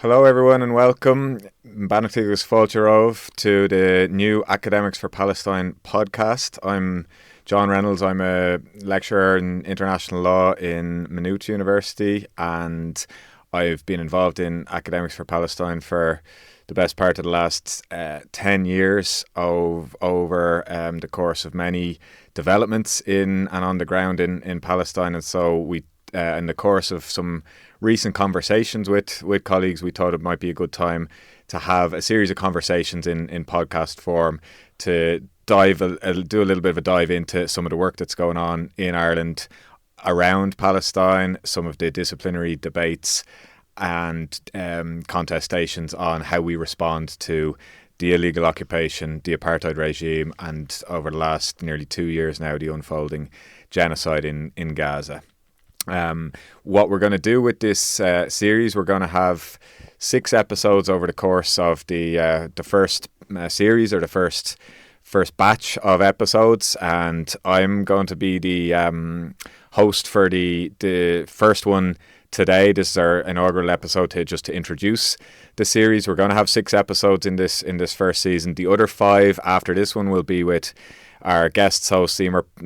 Hello everyone and welcome Banachtagus fáilte to the new Academics for Palestine podcast. I'm John Reynolds. I'm a lecturer in international law in Maynooth University, and I've been involved in Academics for Palestine for the best part of the last 10 years over the course of many developments in and on the ground in Palestine. And so we in the course of some recent conversations with colleagues, we thought it might be a good time to have a series of conversations in podcast form to do a little bit of a dive into some of the work that's going on in Ireland around Palestine, some of the disciplinary debates and contestations on how we respond to the illegal occupation, the apartheid regime, and over the last nearly 2 years now, the unfolding genocide in Gaza. What we're going to do with this series, we're going to have 6 episodes over the course of the first series, or the first batch of episodes, and I'm going to be the host for the first one today. This is our inaugural episode to introduce the series. We're going to have 6 episodes in this first season. The other 5 after this one will be with our guest hosts,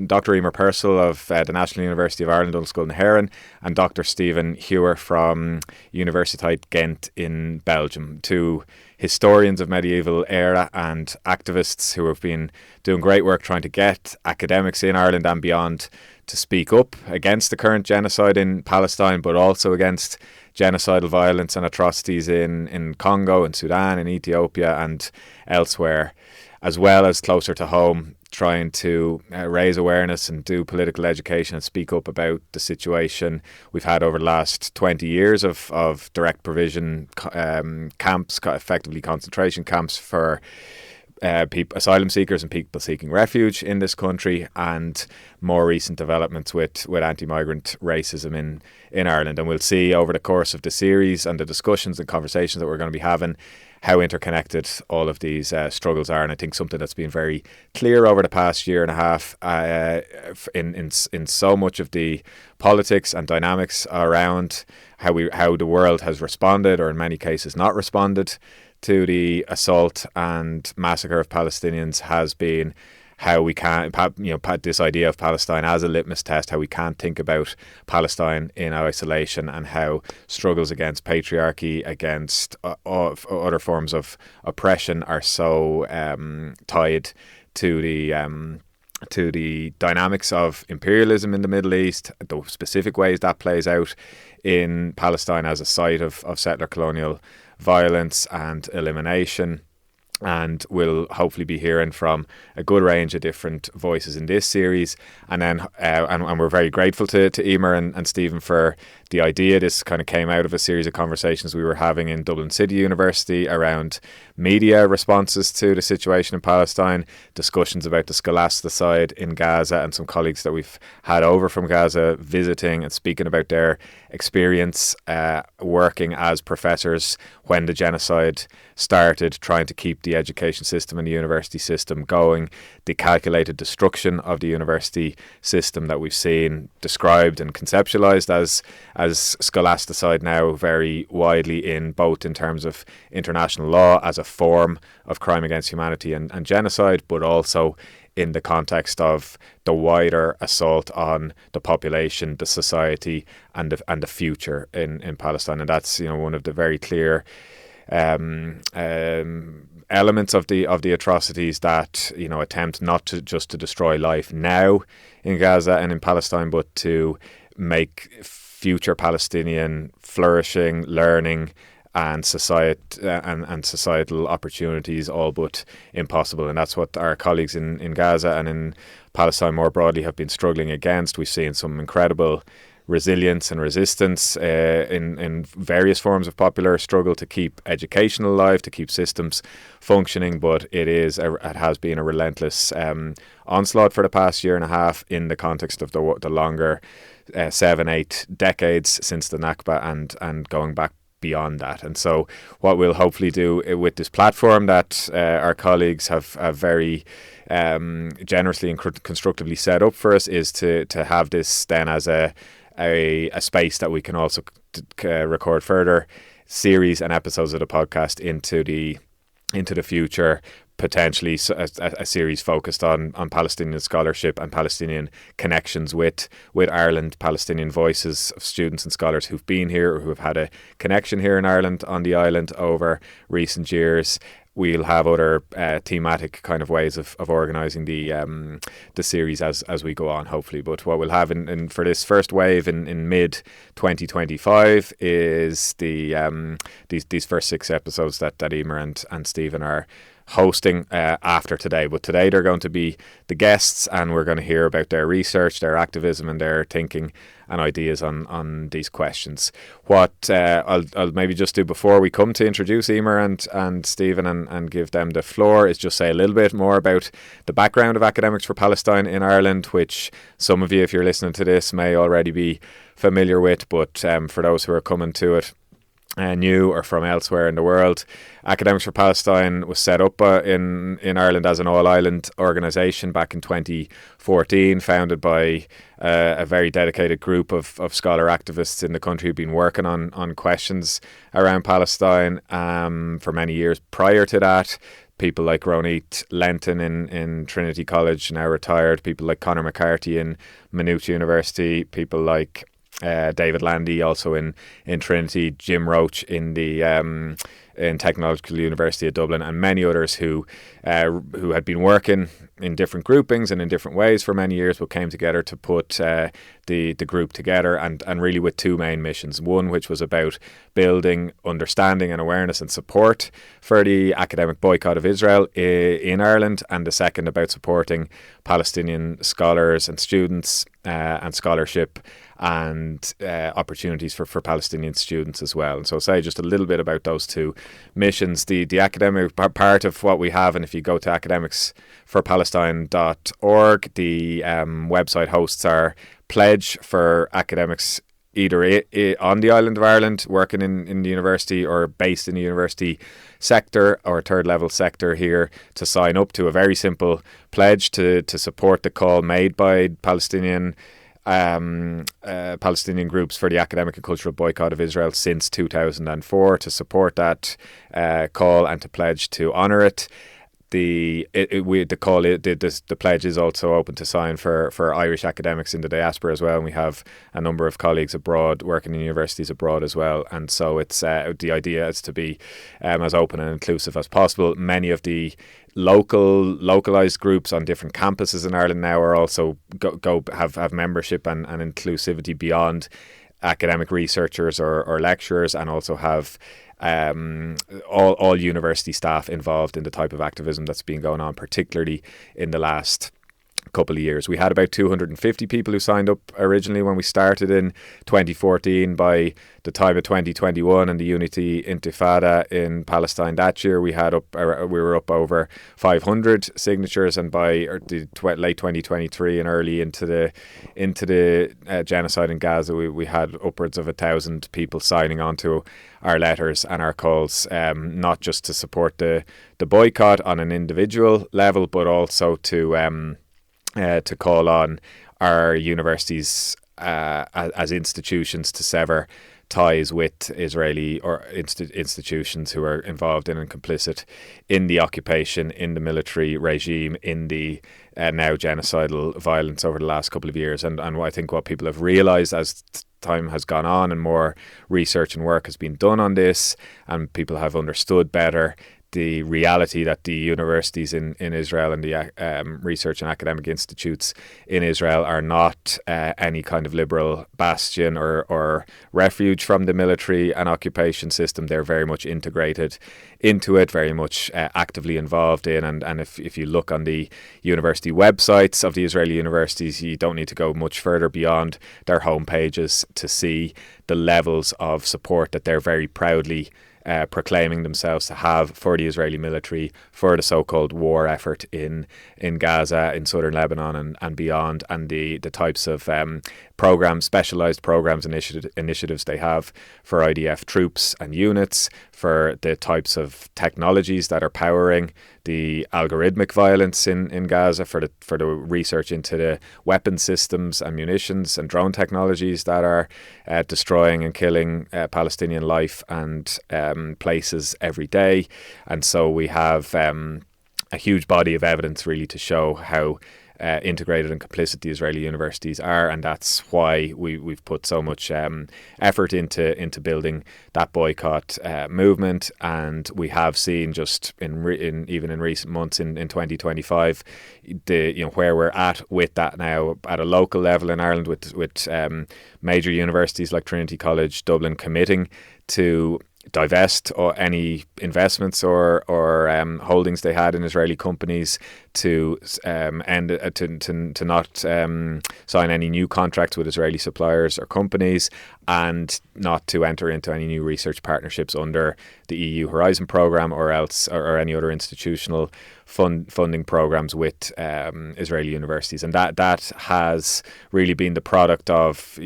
Dr. Emer Purcell of the National University of Ireland School in Hewer, and Dr. Stephen Hewer from Universiteit Ghent in Belgium, 2 historians of medieval era and activists who have been doing great work trying to get academics in Ireland and beyond to speak up against the current genocide in Palestine, but also against genocidal violence and atrocities in Congo, in Sudan, in Ethiopia and elsewhere, as well as closer to home, trying to raise awareness and do political education and speak up about the situation we've had over the last 20 years of direct provision camps, effectively concentration camps for asylum seekers and people seeking refuge in this country, and more recent developments with anti-migrant racism in Ireland. And we'll see over the course of the series and the discussions and conversations that we're going to be having how interconnected all of these struggles are. And I think something that's been very clear over the past year and a half in so much of the politics and dynamics around how the world has responded, or in many cases not responded, to the assault and massacre of Palestinians has been how we can, this idea of Palestine as a litmus test, how we can't think about Palestine in isolation, and how struggles against patriarchy, against other forms of oppression are so tied to the dynamics of imperialism in the Middle East, the specific ways that plays out in Palestine as a site of settler colonial violence and elimination. And we'll hopefully be hearing from a good range of different voices in this series. And then and we're very grateful to Emer and Stephen for the idea. This kind of came out of a series of conversations we were having in Dublin City University around media responses to the situation in Palestine, discussions about the scholasticide in Gaza, and some colleagues that we've had over from Gaza visiting and speaking about their experience working as professors when the genocide started, trying to keep the education system and the university system going, the calculated destruction of the university system that we've seen described and conceptualized as scholasticide now very widely, in both in terms of international law as a form of crime against humanity and genocide, but also in the context of the wider assault on the population, the society, and the future in Palestine. And that's one of the very clear elements of the atrocities that attempt not to just to destroy life now in Gaza and in Palestine, but to make future Palestinian flourishing, learning, and societal opportunities all but impossible. And that's what our colleagues in Gaza and in Palestine more broadly have been struggling against. We've seen some incredible resilience and resistance in various forms of popular struggle to keep education alive, to keep systems functioning, but it has been a relentless onslaught for the past year and a half in the context of the longer 7-8 decades since the Nakba and going back beyond that. And so what we'll hopefully do with this platform that our colleagues have very generously and constructively set up for us is to have this then as a space that we can also record further series and episodes of the podcast into the future. Potentially a series focused on Palestinian scholarship and Palestinian connections with Ireland, Palestinian voices of students and scholars who've been here or who have had a connection here in Ireland, on the island, over recent years. We'll have other thematic kind of ways of organising the series as we go on, hopefully. But what we'll have in for this first wave in mid 2025 is these first 6 episodes that Emer and Stephen are hosting after today. But today they're going to be the guests, and we're going to hear about their research, their activism and their thinking and ideas on these questions. What I'll maybe just do before we come to introduce Emer and Stephen and give them the floor is just say a little bit more about the background of Academics for Palestine in Ireland, which some of you, if you're listening to this, may already be familiar with, but for those who are coming to it new or from elsewhere in the world, Academics for Palestine was set up in Ireland as an all-island organisation back in 2014, founded by a very dedicated group of scholar activists in the country who've been working on questions around Palestine for many years prior to that. People like Ronit Lenton in Trinity College, now retired, people like Conor McCarthy in Maynooth University, people like David Landy also in Trinity, Jim Roach in the in Technological University of Dublin, and many others who had been working in different groupings and in different ways for many years, but came together to put the group together and really with 2 main missions. One which was about building understanding and awareness and support for the academic boycott of Israel in Ireland, and the second about supporting Palestinian scholars and students and scholarship and opportunities for Palestinian students as well. And so I'll say just a little bit about those 2 missions. The academic part of what we have, and if you go to academicsforpalestine.org, the website hosts our pledge for academics either on the island of Ireland, working in the university, or based in the university sector or third level sector here, to sign up to a very simple pledge to support the call made by Palestinian groups for the academic and cultural boycott of Israel since 2004, to support that call and to pledge to honour it. The pledge is also open to sign for Irish academics in the diaspora as well, and we have a number of colleagues abroad working in universities abroad as well, and so it's the idea is to be as open and inclusive as possible. Many of the localized groups on different campuses in Ireland now are also have membership and inclusivity beyond academic researchers or lecturers, and also have all university staff involved in the type of activism that's been going on, particularly in the last couple of years. We had about 250 people who signed up originally when we started in 2014. By the time of 2021 and the Unity Intifada in Palestine that year, we were up over 500 signatures, and by the late 2023 and early into the genocide in Gaza, we had upwards of 1,000 people signing on to our letters and our calls, not just to support the boycott on an individual level, but also to call on our universities as institutions to sever ties with Israeli or institutions who are involved in and complicit in the occupation, in the military regime, in the now genocidal violence over the last couple of years. And I think what people have realised as time has gone on and more research and work has been done on this, and people have understood better the reality that the universities in Israel and the research and academic institutes in Israel are not any kind of liberal bastion or refuge from the military and occupation system. They're very much integrated into it, very much actively involved in, and if you look on the university websites of the Israeli universities, you don't need to go much further beyond their home pages to see the levels of support that they're very proudly proclaiming themselves to have for the Israeli military, for the so-called war effort in Gaza, in southern Lebanon and beyond, and the types of programs, specialised programs, initiatives they have for IDF troops and units, for the types of technologies that are powering the algorithmic violence in Gaza, for the research into the weapon systems and munitions and drone technologies that are destroying and killing Palestinian life and places every day. And so we have a huge body of evidence really to show how integrated and complicit the Israeli universities are, and that's why we've put so much effort into building that boycott movement. And we have seen just even in recent months in 2025 where we're at with that now at a local level in Ireland with major universities like Trinity College Dublin committing to divest or any investments or holdings they had in Israeli companies, to not sign any new contracts with Israeli suppliers or companies, and not to enter into any new research partnerships under the EU Horizon programme or any other institutional funding programs with Israeli universities. And that has really been the product of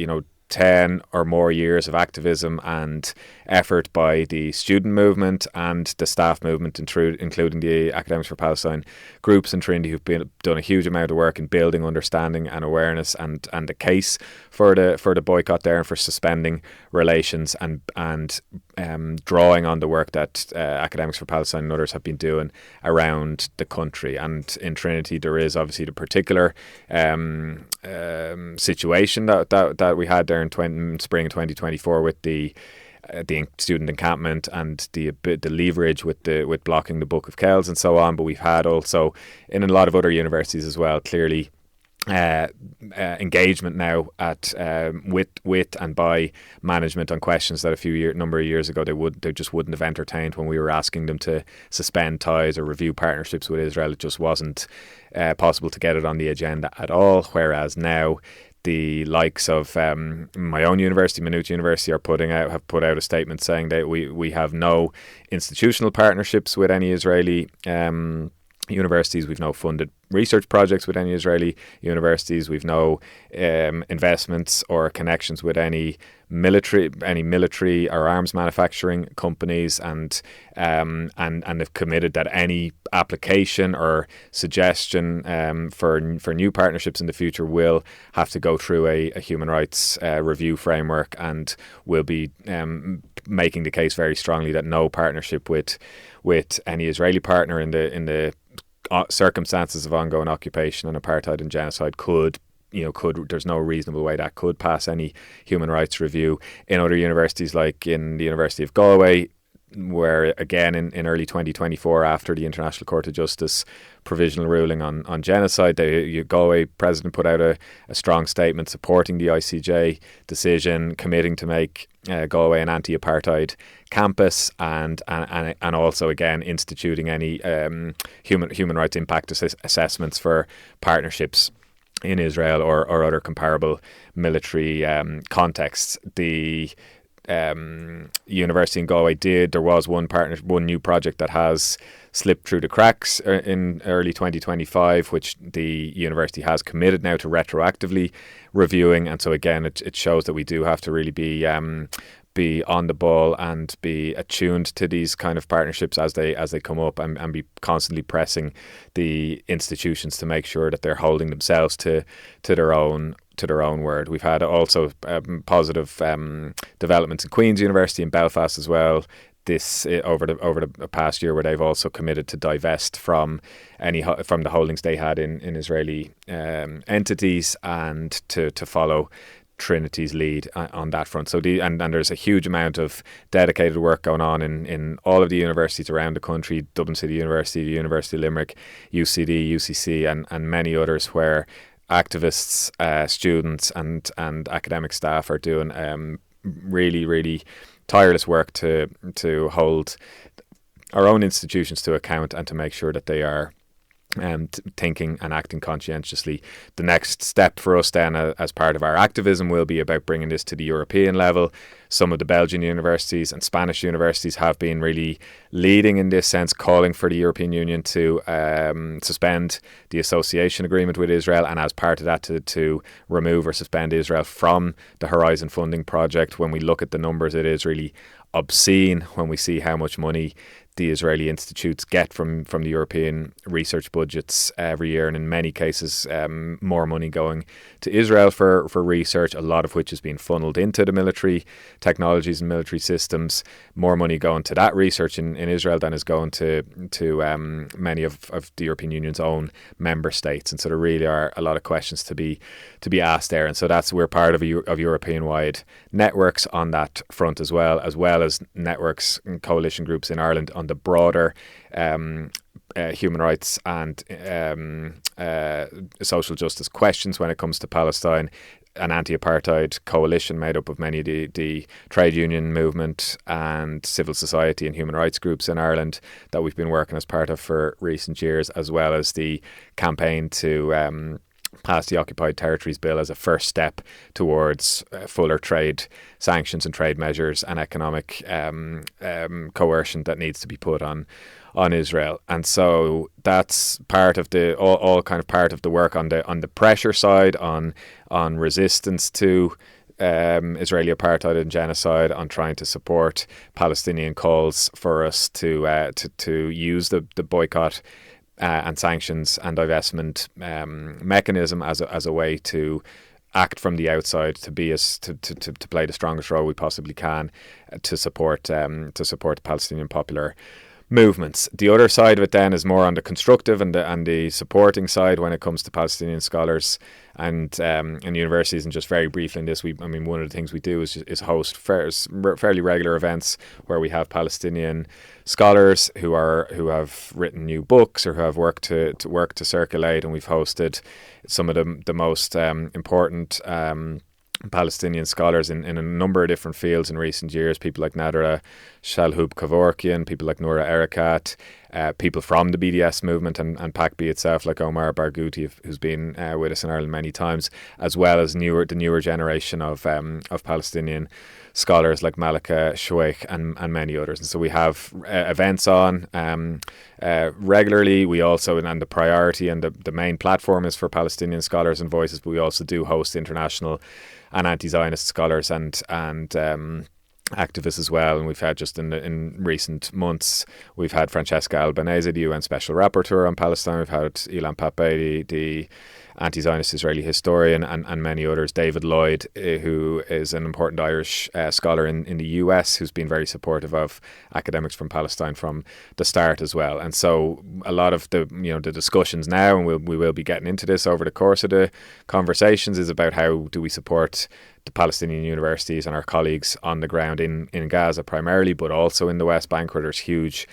10 or more years of activism and effort by the student movement and the staff movement, including the Academics for Palestine groups in Trinity, who've done a huge amount of work in building understanding and awareness and the case for the boycott there, and for suspending relations and drawing on the work that Academics for Palestine and others have been doing around the country. And in Trinity there is obviously the particular situation that we had there in spring of 2024 with the student encampment and the leverage with blocking the Book of Kells and so on. But we've had also in a lot of other universities as well, clearly engagement now at with and by management on questions that number of years ago they just wouldn't have entertained when we were asking them to suspend ties or review partnerships with Israel. It just wasn't possible to get it on the agenda at all. Whereas now the likes of my own university, Maynooth University, have put out a statement saying that we have no institutional partnerships with any Israeli universities. We've no funded research projects with any Israeli universities. We've no investments or connections with any military or arms manufacturing companies, and have committed that any application or suggestion for new partnerships in the future will have to go through a human rights review framework, and will be making the case very strongly that no partnership with any Israeli partner in the circumstances of ongoing occupation and apartheid and genocide there's no reasonable way that could pass any human rights review. In other universities, like in the University of Galway, where again in early 2024, after the International Court of Justice provisional ruling on genocide, the Galway president put out a strong statement supporting the ICJ decision, committing to make Galway an anti-apartheid campus, and also again instituting any human rights impact assessments for partnerships in Israel or other comparable military contexts. The university in Galway there was one new project that has slipped through the cracks in early 2025, which the university has committed now to retroactively reviewing. And so again, it shows that we do have to really be on the ball and be attuned to these kind of partnerships as they come up, and be constantly pressing the institutions to make sure that they're holding themselves to their own word. We've had also positive developments in Queen's University in Belfast as well this over the past year, where they've also committed to divest from the holdings they had in Israeli entities, and to follow Trinity's lead on that front. So and there's a huge amount of dedicated work going on in all of the universities around the country, Dublin City University, the University of Limerick, UCD, UCC, and many others, where activists, students and academic staff are doing really, really tireless work to hold our own institutions to account, and to make sure that they are thinking and acting conscientiously. The next step for us then, as part of our activism, will be about bringing this to the European level. Some of the Belgian universities and Spanish universities have been really leading in this sense, calling for the European Union to suspend the association agreement with Israel, and as part of that to remove or suspend Israel from the Horizon funding project. When we look at the numbers, it is really obscene when we see how much money the Israeli institutes get from the European research budgets every year, and in many cases more money going to Israel for research, a lot of which is being funneled into the military technologies and military systems. More money going to that research in Israel than is going to many of the European Union's own member states, and so there really are a lot of questions to be asked there. And so we're part of European-wide networks on that front, as well as networks and coalition groups in Ireland on the broader human rights and social justice questions when it comes to Palestine. An anti-apartheid coalition made up of many of the trade union movement and civil society and human rights groups in Ireland that we've been working as part of for recent years, as well as the campaign to pass the Occupied Territories Bill as a first step towards fuller trade sanctions and trade measures and economic coercion that needs to be put on Israel. And so that's part of all kind of part of the work on the pressure side, on resistance to Israeli apartheid and genocide, on trying to support Palestinian calls for us to use the boycott and sanctions and divestment mechanism as a way to act from the outside, to play the strongest role we possibly can to support the Palestinian popular movements. The other side of it then is more on the constructive and the supporting side when it comes to Palestinian scholars and universities. And just very briefly in this, one of the things we do is host fairly regular events where we have Palestinian scholars who have written new books or who have worked to circulate, and we've hosted some of the most important Palestinian scholars in a number of different fields in recent years. People like Nadra Shalhoub-Kevorkian, people like Noura Erekat, people from the BDS movement and PACB itself, like Omar Barghouti, who's been with us in Ireland many times, as well as the newer generation of Palestinian scholars like Malika Shweikh and many others. And so we have events on regularly. We also, and the priority and the main platform is for Palestinian scholars and voices, but we also do host international and anti-Zionist scholars and activists as well. And we've had just in recent months, we've had Francesca Albanese, the UN Special Rapporteur on Palestine. We've had Ilan Pappé, the anti-Zionist Israeli historian, and many others. David Lloyd, who is an important Irish scholar in the US, who's been very supportive of academics from Palestine from the start as well. And so a lot of the discussions now, and we will be getting into this over the course of the conversations, is about how do we support the Palestinian universities and our colleagues on the ground in Gaza primarily, but also in the West Bank, where there's huge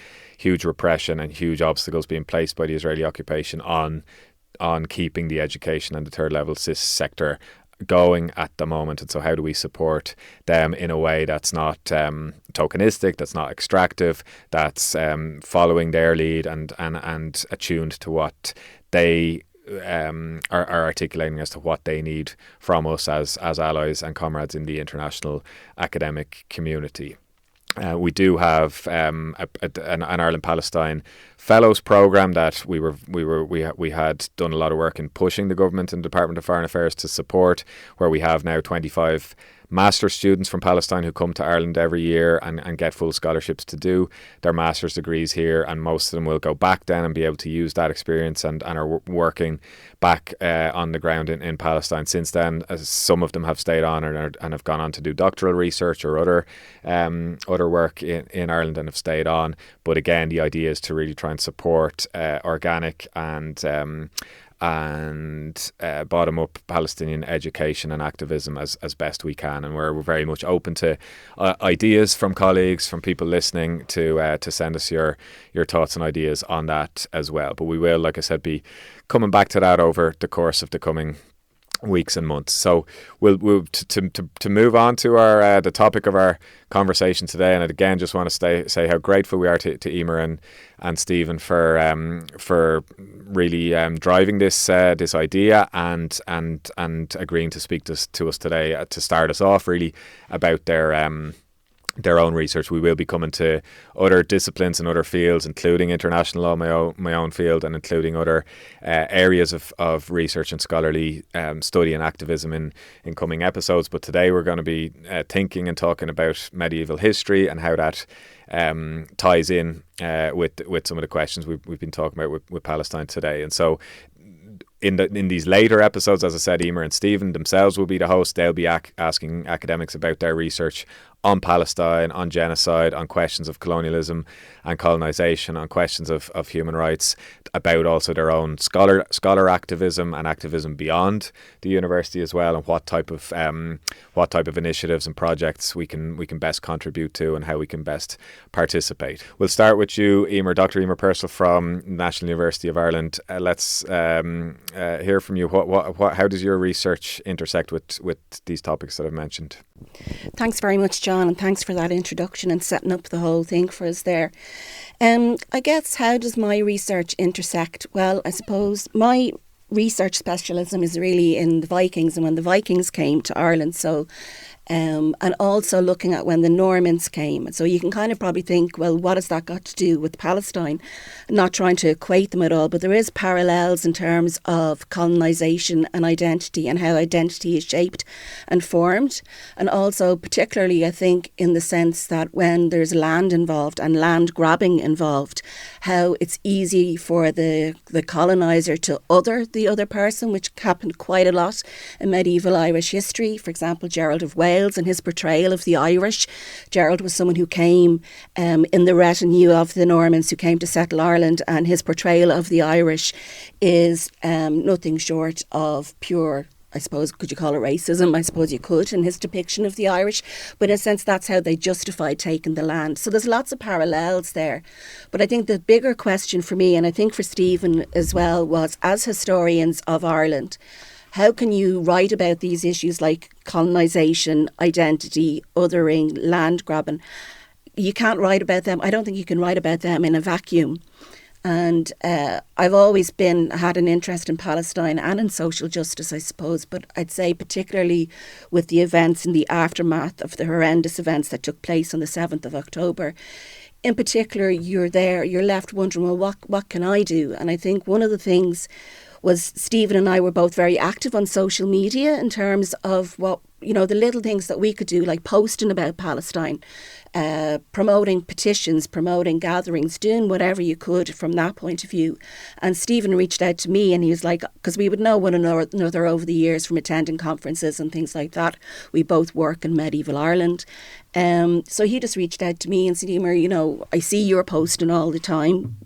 repression and huge obstacles being placed by the Israeli occupation on keeping the education and the third level CIS sector going at the moment. And so how do we support them in a way that's not tokenistic, that's not extractive, that's following their lead and attuned to what they are articulating as to what they need from us as allies and comrades in the international academic community. We do have an Ireland-Palestine Fellows program that we had done a lot of work in pushing the government and Department of Foreign Affairs to support, where we have now 25 master's students from Palestine who come to Ireland every year and get full scholarships to do their master's degrees here, and most of them will go back then and be able to use that experience and are working back on the ground in Palestine since then. As some of them have stayed on and have gone on to do doctoral research or other work in Ireland and have stayed on. But again, the idea is to really try and support organic and bottom-up Palestinian education and activism as best we can, and we're very much open to ideas from colleagues, from people listening, to send us your thoughts and ideas on that as well. But we will, like I said, be coming back to that over the course of the coming weeks and months. So we'll to move on to our the topic of our conversation today, and again just want to say how grateful we are to Emer and Stephen for really driving this idea and agreeing to speak to us today to start us off really about their their own research. We will be coming to other disciplines and other fields, including international law, my own field, and including other areas of research and scholarly study and activism in coming episodes. But today we're going to be thinking and talking about medieval history and how that ties in with some of the questions we've been talking about with Palestine today. And so in these later episodes, as I said, Emer and Stephen themselves will be the hosts. They'll be asking academics about their research on Palestine, on genocide, on questions of colonialism and colonisation, on questions of human rights, about also their own scholar activism and activism beyond the university as well, and what type of initiatives and projects we can best contribute to and how we can best participate. We'll start with you, Emer, Dr. Emer Purcell from National University of Ireland. Let's hear from you. How does your research intersect with these topics that I've mentioned? Thanks very much, John, and thanks for that introduction and setting up the whole thing for us there. I guess, how does my research intersect? Well, I suppose my research specialism is really in the Vikings and when the Vikings came to Ireland. So, and also looking at when the Normans came. So you can kind of probably think, well, what has that got to do with Palestine? Not trying to equate them at all, but there is parallels in terms of colonisation and identity and how identity is shaped and formed. And also particularly, I think, in the sense that when there's land involved and land grabbing involved, how it's easy for the coloniser to other the other person, which happened quite a lot in medieval Irish history. For example, Gerald of Wales and his portrayal of the Irish. Gerald was someone who came in the retinue of the Normans who came to settle Ireland, and his portrayal of the Irish is nothing short of pure, I suppose, could you call it racism? I suppose you could, in his depiction of the Irish. But in a sense, that's how they justified taking the land. So there's lots of parallels there. But I think the bigger question for me, and I think for Stephen as well, was as historians of Ireland, how can you write about these issues like colonisation, identity, othering, land grabbing? You can't write about them. I don't think you can write about them in a vacuum. And I've always had an interest in Palestine and in social justice, I suppose. But I'd say particularly with the events in the aftermath of the horrendous events that took place on the 7th of October. In particular, you're left wondering, well, what can I do? And I think one of the things was Stephen and I were both very active on social media in terms of what, the little things that we could do, like posting about Palestine, promoting petitions, promoting gatherings, doing whatever you could from that point of view. And Stephen reached out to me and he was like, because we would know one another over the years from attending conferences and things like that. We both work in medieval Ireland. So he just reached out to me and said, Emer, I see you're posting all the time.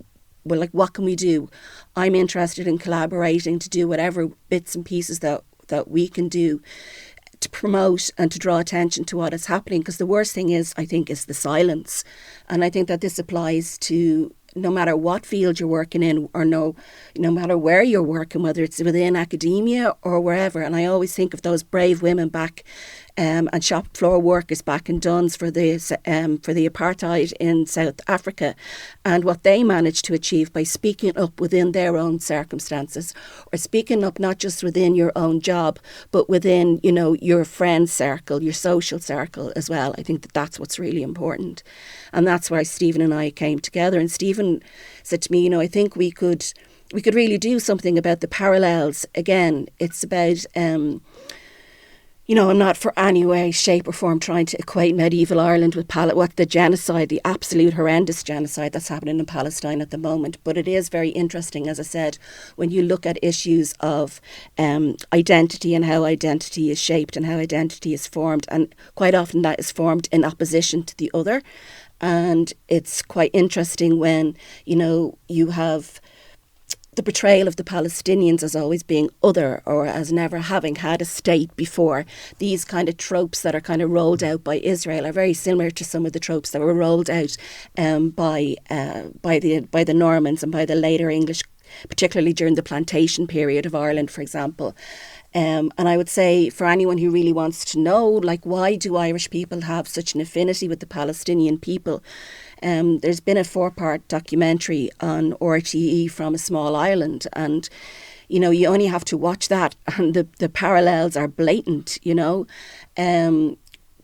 Well, like, what can we do? I'm interested in collaborating to do whatever bits and pieces that we can do to promote and to draw attention to what is happening. Because the worst thing is, I think, is the silence. And I think that this applies to no matter what field you're working in or no matter where you're working, whether it's within academia or wherever. And I always think of those brave women back and shop floor workers back in Duns for the apartheid in South Africa, and what they managed to achieve by speaking up within their own circumstances, or speaking up not just within your own job, but within your friend circle, your social circle as well. I think that's what's really important, and that's why Stephen and I came together. And Stephen said to me, I think we could really do something about the parallels. Again, it's about I'm not for any way, shape or form trying to equate medieval Ireland with what the genocide, the absolute horrendous genocide that's happening in Palestine at the moment. But it is very interesting, as I said, when you look at issues of identity and how identity is shaped and how identity is formed. And quite often that is formed in opposition to the other. And it's quite interesting when, you have the portrayal of the Palestinians as always being other or as never having had a state before. These kind of tropes that are kind of rolled out by Israel are very similar to some of the tropes that were rolled out by the Normans and by the later English, particularly during the plantation period of Ireland, for example. And I would say for anyone who really wants to know, like, why do Irish people have such an affinity with the Palestinian people? There's been a 4-part documentary on RTE from a small island, and you only have to watch that and the parallels are blatant.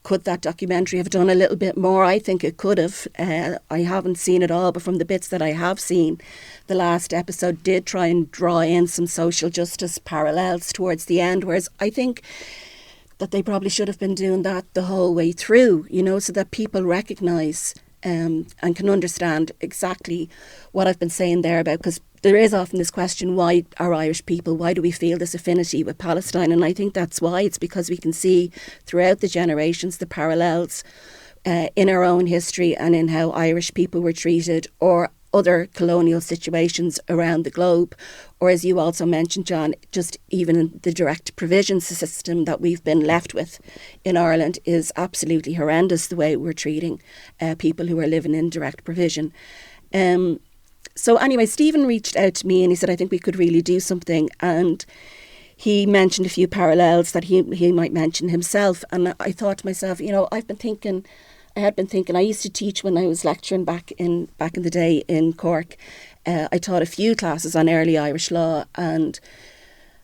could that documentary have done a little bit more? I think it could have. I haven't seen it all, but from the bits that I have seen, the last episode did try and draw in some social justice parallels towards the end, whereas I think that they probably should have been doing that the whole way through, so that people recognise and can understand exactly what I've been saying there about, because there is often this question, why are Irish people, why do we feel this affinity with Palestine? And I think that's why. It's because we can see throughout the generations the parallels in our own history and in how Irish people were treated, or other colonial situations around the globe, or as you also mentioned, John, just even the direct provision system that we've been left with in Ireland is absolutely horrendous, the way we're treating people who are living in direct provision. So anyway, Stephen reached out to me and he said, I think we could really do something. And he mentioned a few parallels that he might mention himself. And I thought to myself, I had been thinking, I used to teach when I was lecturing back in the day in Cork. I taught a few classes on early Irish law, and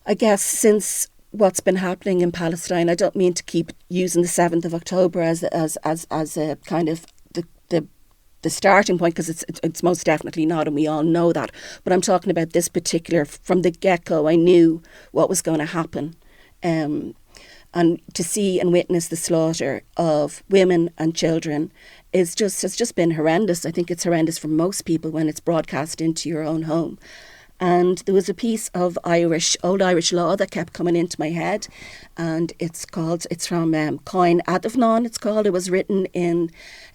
I guess since what's been happening in Palestine, I don't mean to keep using the 7th of October as a kind of the starting point, because it's most definitely not, and we all know that. But I'm talking about this particular, from the get-go, I knew what was going to happen. And to see and witness the slaughter of women and children has just been horrendous. I think it's horrendous for most people when it's broadcast into your own home. And there was a piece of old Irish law that kept coming into my head, and it's from Coin Adamnan, it's called. It was written in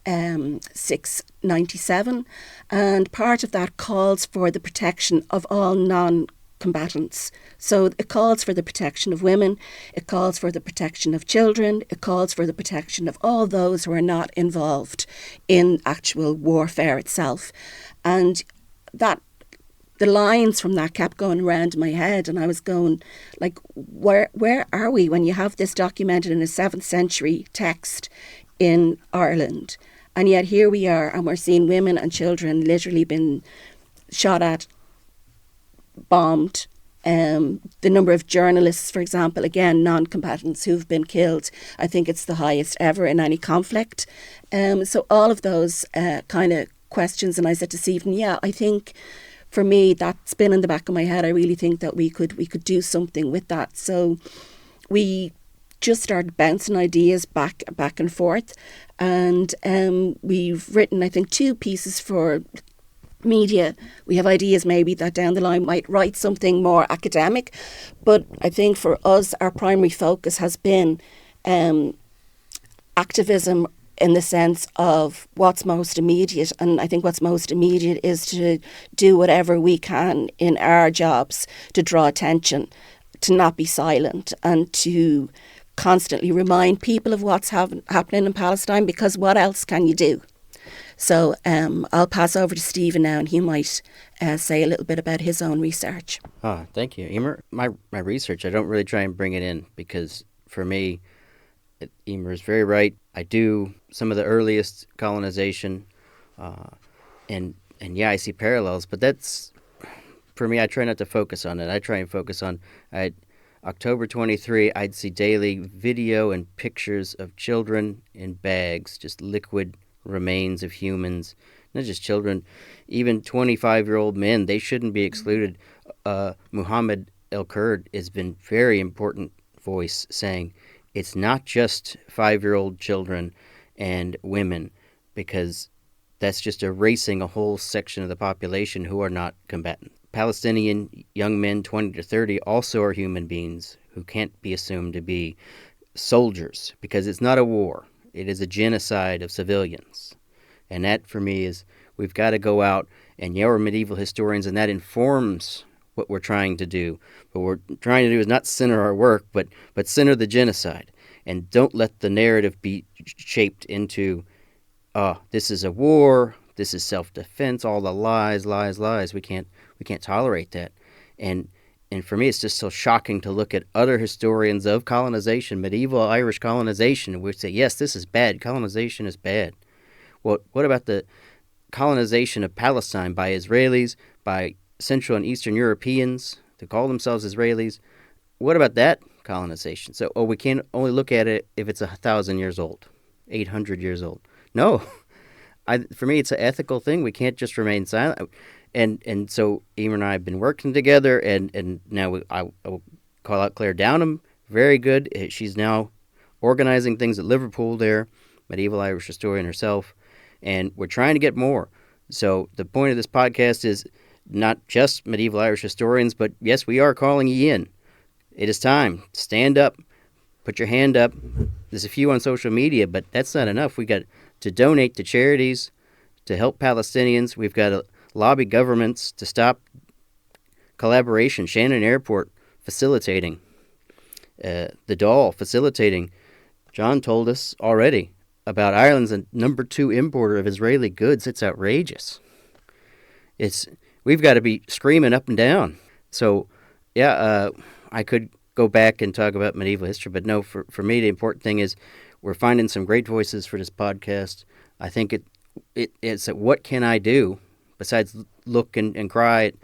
697, and part of that calls for the protection of all non-combatants. So it calls for the protection of women, it calls for the protection of children, it calls for the protection of all those who are not involved in actual warfare itself. And that the lines from that kept going around in my head, and I was going, like, where are we when you have this documented in a 7th century text in Ireland? And yet here we are, and we're seeing women and children literally been shot at, bombed. The number of journalists, for example, again, non-combatants who've been killed, I think it's the highest ever in any conflict. So all of those kind of questions, and I said to Stephen, I think for me that's been in the back of my head. I really think that we could do something with that. So we just started bouncing ideas back and forth, and we've written, I think, 2 pieces for media. We have ideas maybe that down the line might write something more academic, but I think for us our primary focus has been activism in the sense of what's most immediate. And I think what's most immediate is to do whatever we can in our jobs to draw attention, to not be silent, and to constantly remind people of what's happening in Palestine, because what else can you do? So I'll pass over to Stephen now, and he might say a little bit about his own research. Thank you, Emer. My research, I don't really try and bring it in, because for me, Emer is very right. I do some of the earliest colonization, and I see parallels, but that's, for me, I try not to focus on it. I try and focus on, October 23, I'd see daily video and pictures of children in bags, just liquid remains of humans, not just children, even 25-year-old men. They shouldn't be excluded. Muhammad El-Kurd has been very important voice saying it's not just 5-year-old children and women, because that's just erasing a whole section of the population who are not combatant. Palestinian young men 20 to 30 also are human beings who can't be assumed to be soldiers, because it's not a war. It is a genocide of civilians. And that, for me, is we've got to go out, and we're medieval historians, and that informs what we're trying to do. What we're trying to do is not center our work, but center the genocide. And don't let the narrative be shaped into, this is a war, this is self-defense, all the lies. We can't tolerate that. And for me, it's just so shocking to look at other historians of colonization, medieval Irish colonization, which say, yes, this is bad. Colonization is bad. Well, what about the colonization of Palestine by Israelis, by Central and Eastern Europeans to call themselves Israelis? What about that colonization? So, we can't only look at it if it's 1,000 years old. 800 years old. No, for me, it's an ethical thing. We can't just remain silent. And so Emer and I have been working together, and now I will call out Claire Downham. Very good. She's now organizing things at Liverpool there, medieval Irish historian herself, and we're trying to get more. So the point of this podcast is not just medieval Irish historians, but yes, we are calling you in. It is time. Stand up. Put your hand up. There's a few on social media, but that's not enough. We got to donate to charities, to help Palestinians. We've got to lobby governments to stop collaboration. Shannon Airport facilitating. The Dáil facilitating. John told us already about Ireland's number 2 importer of Israeli goods. It's outrageous. We've got to be screaming up and down. So, yeah, I could go back and talk about medieval history, but no, for me, the important thing is we're finding some great voices for this podcast. I think it's what can I do besides look and cry at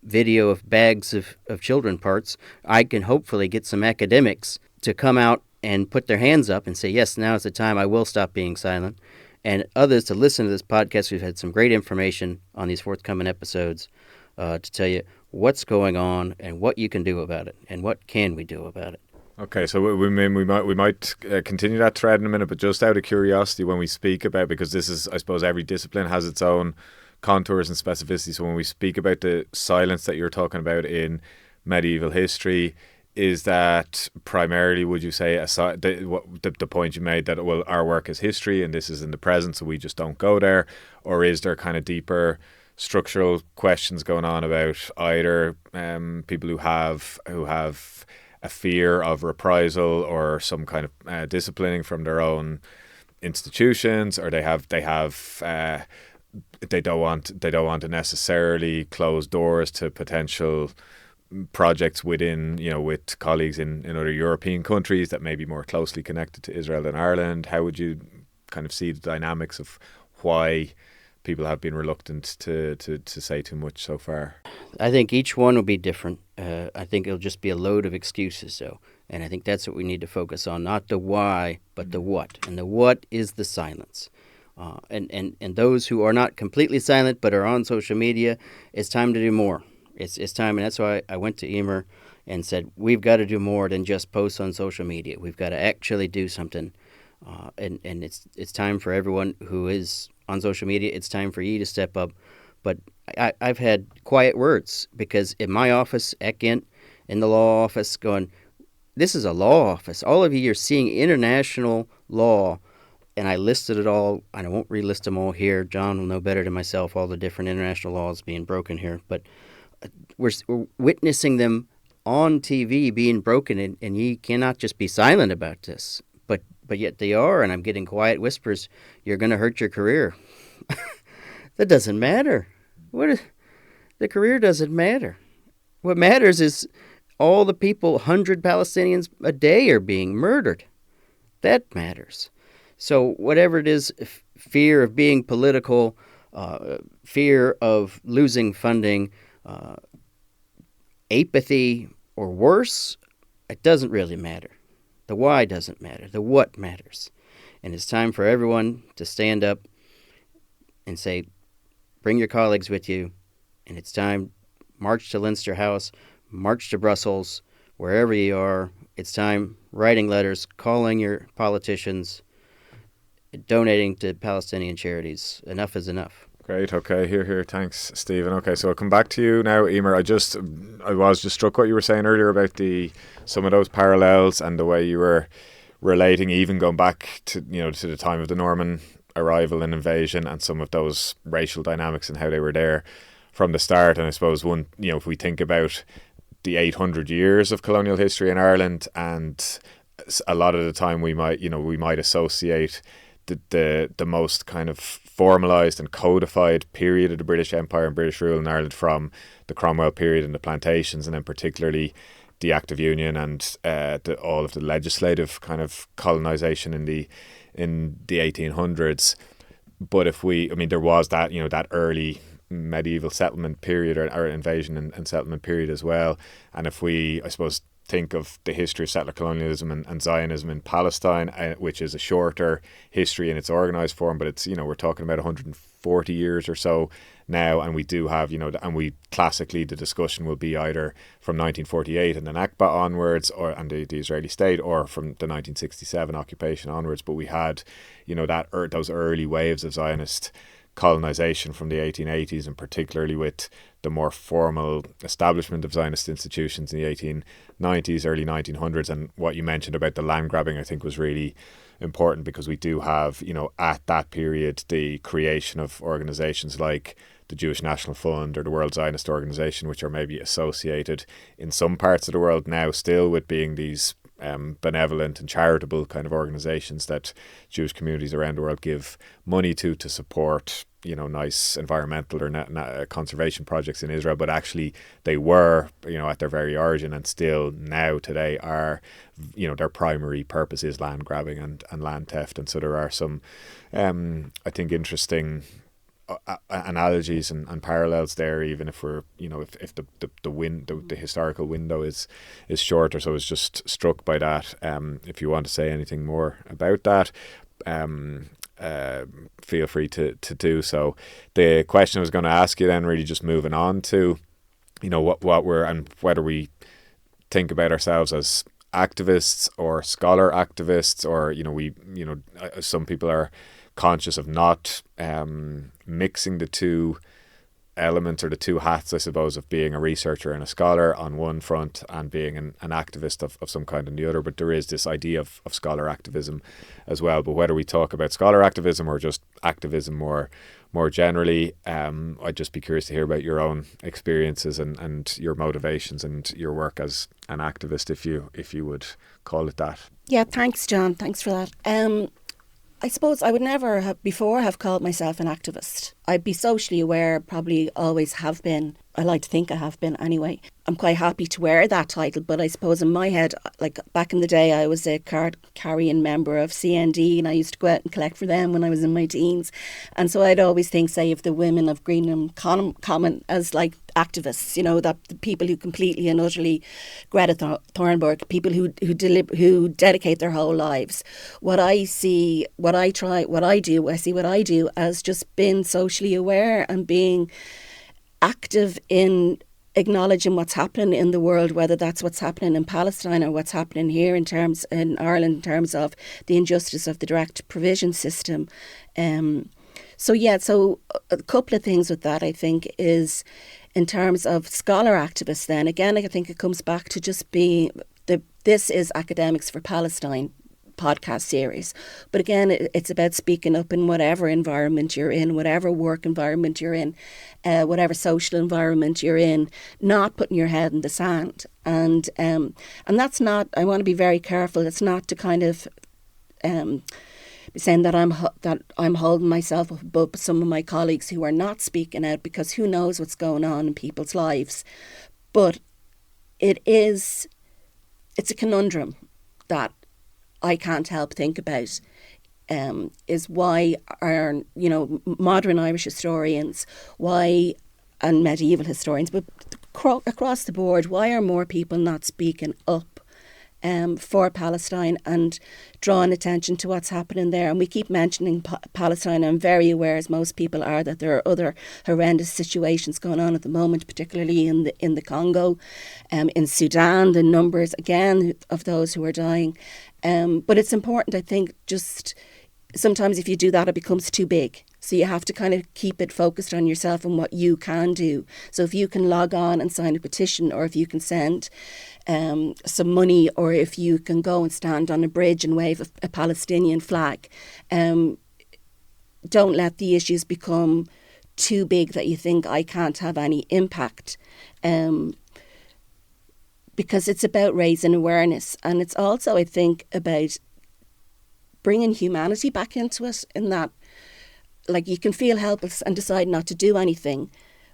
video of bags of children parts. I can hopefully get some academics to come out and put their hands up and say, yes, now is the time I will stop being silent, and others to listen to this podcast. We've had some great information on these forthcoming episodes to tell you what's going on and what you can do about it and what can we do about it. Okay, so we might continue that thread in a minute, but just out of curiosity, when we speak about, because this is, I suppose, every discipline has its own contours and specificity. So when we speak about the silence that you're talking about in medieval history, is that primarily, would you say, the point you made that, well, our work is history and this is in the present, so we just don't go there, or is there kind of deeper structural questions going on about either people who have a fear of reprisal or some kind of disciplining from their own institutions, or they don't want to necessarily close doors to potential projects within, with colleagues in other European countries that may be more closely connected to Israel than Ireland? How would you kind of see the dynamics of why people have been reluctant to say too much so far? I think each one will be different. I think it'll just be a load of excuses, though. And I think that's what we need to focus on, not the why, but the what. And the what is the silence. And those who are not completely silent but are on social media, it's time to do more. It's time, and that's why I went to Emer and said, we've got to do more than just post on social media. We've got to actually do something. And it's time for everyone who is on social media. It's time for you to step up. But I've had quiet words, because in my office at Ghent, in the law office, going, this is a law office. All of you are seeing international law, and I listed it all, and I won't relist them all here. John will know better than myself all the different international laws being broken here. But we're witnessing them on TV being broken, and you cannot just be silent about this. But yet they are, and I'm getting quiet whispers, you're going to hurt your career. That doesn't matter. The career doesn't matter. What matters is all the people, 100 Palestinians a day are being murdered. That matters. So whatever it is, fear of being political, fear of losing funding, apathy, or worse, it doesn't really matter. The why doesn't matter. The what matters. And it's time for everyone to stand up and say, bring your colleagues with you. And it's time, march to Leinster House, march to Brussels, wherever you are. It's time, writing letters, calling your politicians, donating to Palestinian charities. Enough is enough. Great. Okay. Here. Thanks, Stephen. Okay. So I'll come back to you now, Emer. I was just struck what you were saying earlier about some of those parallels and the way you were relating, even going back to the time of the Norman arrival and invasion, and some of those racial dynamics and how they were there from the start. And I suppose if we think about the 800 years of colonial history in Ireland, and a lot of the time we might associate the most kind of formalised and codified period of the British Empire and British rule in Ireland from the Cromwell period and the plantations, and then particularly the Act of Union and all of the legislative kind of colonisation in the 1800s. But there was that that early medieval settlement period or invasion and settlement period as well. And if we, I suppose, think of the history of settler colonialism and Zionism in Palestine, which is a shorter history in its organised form, but it's, we're talking about 140 years or so now, and we do have, and we classically, the discussion will be either from 1948 and the Nakba onwards, and the Israeli state, or from the 1967 occupation onwards. But we had, those early waves of Zionist colonization from the 1880s, and particularly with the more formal establishment of Zionist institutions in the 1890s, early 1900s. And what you mentioned about the land grabbing, I think, was really important, because we do have, at that period, the creation of organizations like the Jewish National Fund or the World Zionist Organization, which are maybe associated in some parts of the world now still with being these benevolent and charitable kind of organizations that Jewish communities around the world give money to support, nice environmental or conservation projects in Israel. But actually they were, at their very origin, and still now today are, their primary purpose is land grabbing and land theft. And so there are some, I think, interesting analogies and parallels there, even if we're, if the historical window is shorter. So I was just struck by that. If you want to say anything more about that, feel free to do so. The question I was going to ask you then, really just moving on to, what we're, and whether we think about ourselves as activists or scholar activists, or some people are conscious of not mixing the two elements, or the two hats, I suppose, of being a researcher and a scholar on one front and being an activist of some kind on the other. But there is this idea of scholar activism as well. But whether we talk about scholar activism or just activism more generally, I'd just be curious to hear about your own experiences and your motivations and your work as an activist, if you would call it that. Yeah, thanks, John. Thanks for that. I suppose I would never have called myself an activist. I'd be socially aware, probably always have been. I like to think I have been anyway. I'm quite happy to wear that title, but I suppose in my head, like back in the day, I was a card-carrying member of CND, and I used to go out and collect for them when I was in my teens. And so I'd always think, say, of the women of Greenham Common as like activists, that the people who completely and utterly, Greta Thunberg, people who dedicate their whole lives. I see what I do as just being socially aware and being active in acknowledging what's happening in the world, whether that's what's happening in Palestine or what's happening here in Ireland in terms of the injustice of the direct provision system. So a couple of things with that, I think, is in terms of scholar activists then, again, I think it comes back to just being, this is Academics for Palestine podcast series. But again, it's about speaking up in whatever environment you're in, whatever work environment you're in, whatever social environment you're in, not putting your head in the sand. And that's not, I want to be very careful, it's not to kind of saying that I'm holding myself up above some of my colleagues who are not speaking out, because who knows what's going on in people's lives. But it's a conundrum that I can't help think about, is why are, modern Irish historians, and medieval historians, but across the board, why are more people not speaking up for Palestine and drawing attention to what's happening there? And we keep mentioning Palestine. I'm very aware, as most people are, that there are other horrendous situations going on at the moment, particularly in the Congo, in Sudan, the numbers again of those who are dying. But it's important, I think, just sometimes if you do that, it becomes too big. So you have to kind of keep it focused on yourself and what you can do. So if you can log on and sign a petition, or if you can send some money, or if you can go and stand on a bridge and wave a Palestinian flag, don't let the issues become too big that you think I can't have any impact. Because it's about raising awareness, and it's also, I think, about bringing humanity back into it, in that, like, you can feel helpless and decide not to do anything,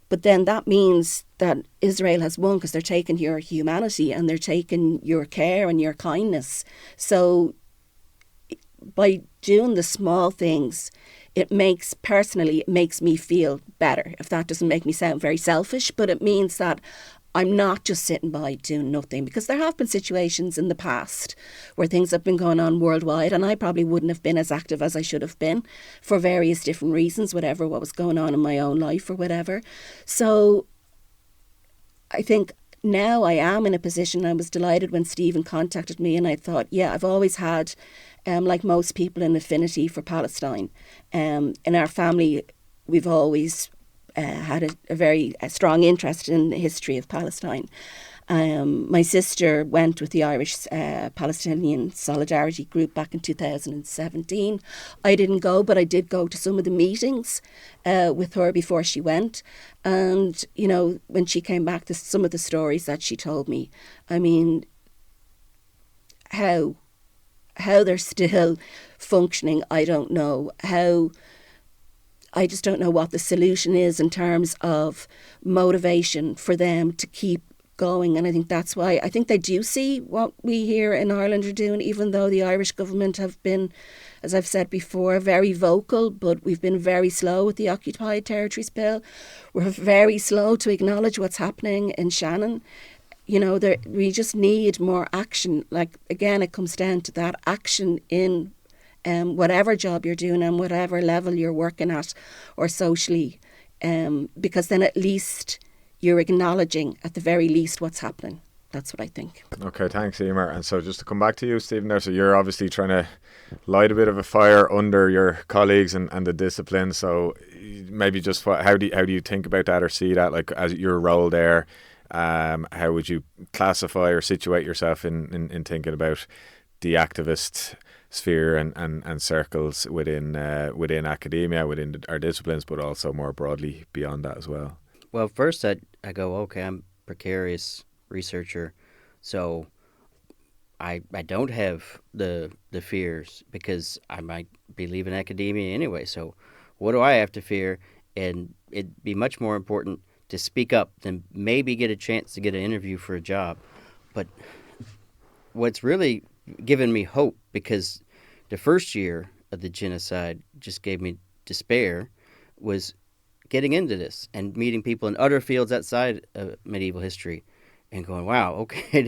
but then that means that Israel has won, because they're taking your humanity and they're taking your care and your kindness. So by doing the small things, it makes me feel better. If that doesn't make me sound very selfish, but it means that I'm not just sitting by doing nothing, because there have been situations in the past where things have been going on worldwide and I probably wouldn't have been as active as I should have been for various different reasons, what was going on in my own life or whatever. So I think now I am in a position. I was delighted when Stephen contacted me, and I thought, yeah, I've always had, like most people, an affinity for Palestine. In our family, we've always had a very strong interest in the history of Palestine. My sister went with the Irish Palestinian Solidarity Group back in 2017. I didn't go, but I did go to some of the meetings with her before she went. And, you know, when she came back, some of the stories that she told me, I mean, how they're still functioning, I don't know. I just don't know what the solution is in terms of motivation for them to keep going. And I think that's why I think they do see what we here in Ireland are doing, even though the Irish government have been, as I've said before, very vocal, but we've been very slow with the Occupied Territories Bill. We're very slow to acknowledge what's happening in Shannon. You know, we just need more action. Like, again, it comes down to that action in whatever job you're doing and whatever level you're working at or socially, because then at least you're acknowledging, at the very least, what's happening. That's what I think. Okay, thanks, Emer. And so just to come back to you, Stephen, there, so you're obviously trying to light a bit of a fire under your colleagues and the discipline. So maybe just how do you think about that or see that, like, as your role there? How would you classify or situate yourself in thinking about the activist sphere and circles within academia, within our disciplines, but also more broadly beyond that as well? Well, first I go, okay, I'm a precarious researcher, so I don't have the fears because I might be leaving academia anyway. So what do I have to fear? And it'd be much more important to speak up than maybe get a chance to get an interview for a job. But what's really given me hope, because the first year of the genocide just gave me despair, was getting into this and meeting people in other fields outside of medieval history and going, wow, okay,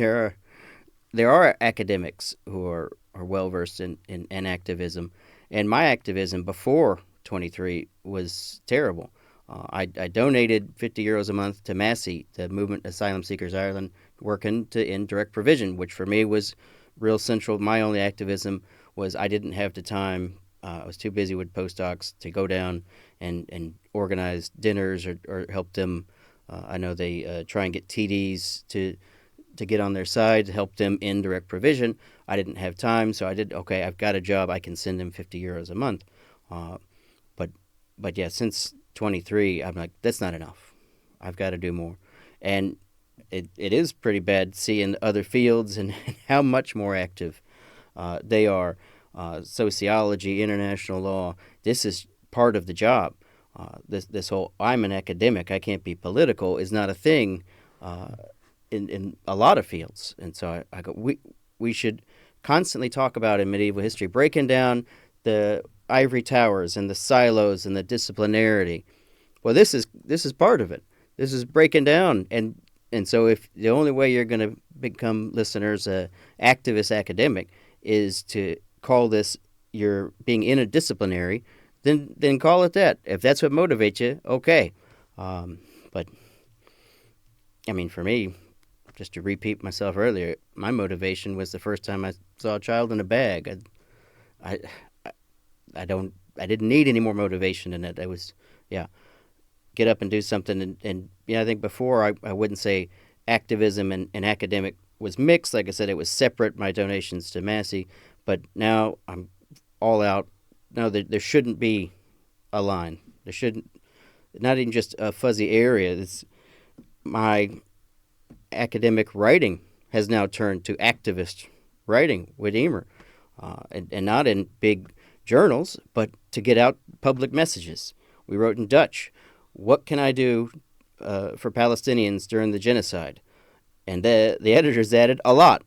there are academics who are well versed in activism. And my activism before 23 was terrible. I donated €50 a month to Massey, the Movement Asylum Seekers Ireland, working to end direct provision, which for me was real central. My only activism was I didn't have the time. I was too busy with postdocs to go down and organize dinners or help them. I know they try and get TDs to get on their side to help them in direct provision. I didn't have time, so I did, okay, I've got a job. I can send them €50 a month. But yeah, since 23, I'm like, that's not enough. I've got to do more. And it is pretty bad seeing other fields and how much more active they are. Sociology, international law, this is part of the job. This whole I'm an academic, I can't be political is not a thing in a lot of fields. And so I go, we should constantly talk about in medieval history, breaking down the ivory towers and the silos and the disciplinarity. Well, this is part of it. This is breaking down. And so if the only way you're going to become, listeners, activist academic is to call this you're being interdisciplinary, then call it that. If that's what motivates you, okay. But, I mean, for me, just to repeat myself earlier, my motivation was the first time I saw a child in a bag. I didn't need any more motivation than that. I was, get up and do something. And I think before I wouldn't say activism and academic was mixed. Like I said, it was separate, my donations to Massey. But now I'm all out. No, there shouldn't be a line. There shouldn't, not even just a fuzzy area. It's my academic writing has now turned to activist writing with Emer, and not in big journals, but to get out public messages. We wrote in Dutch. What can I do for Palestinians during the genocide? And the editors added a lot,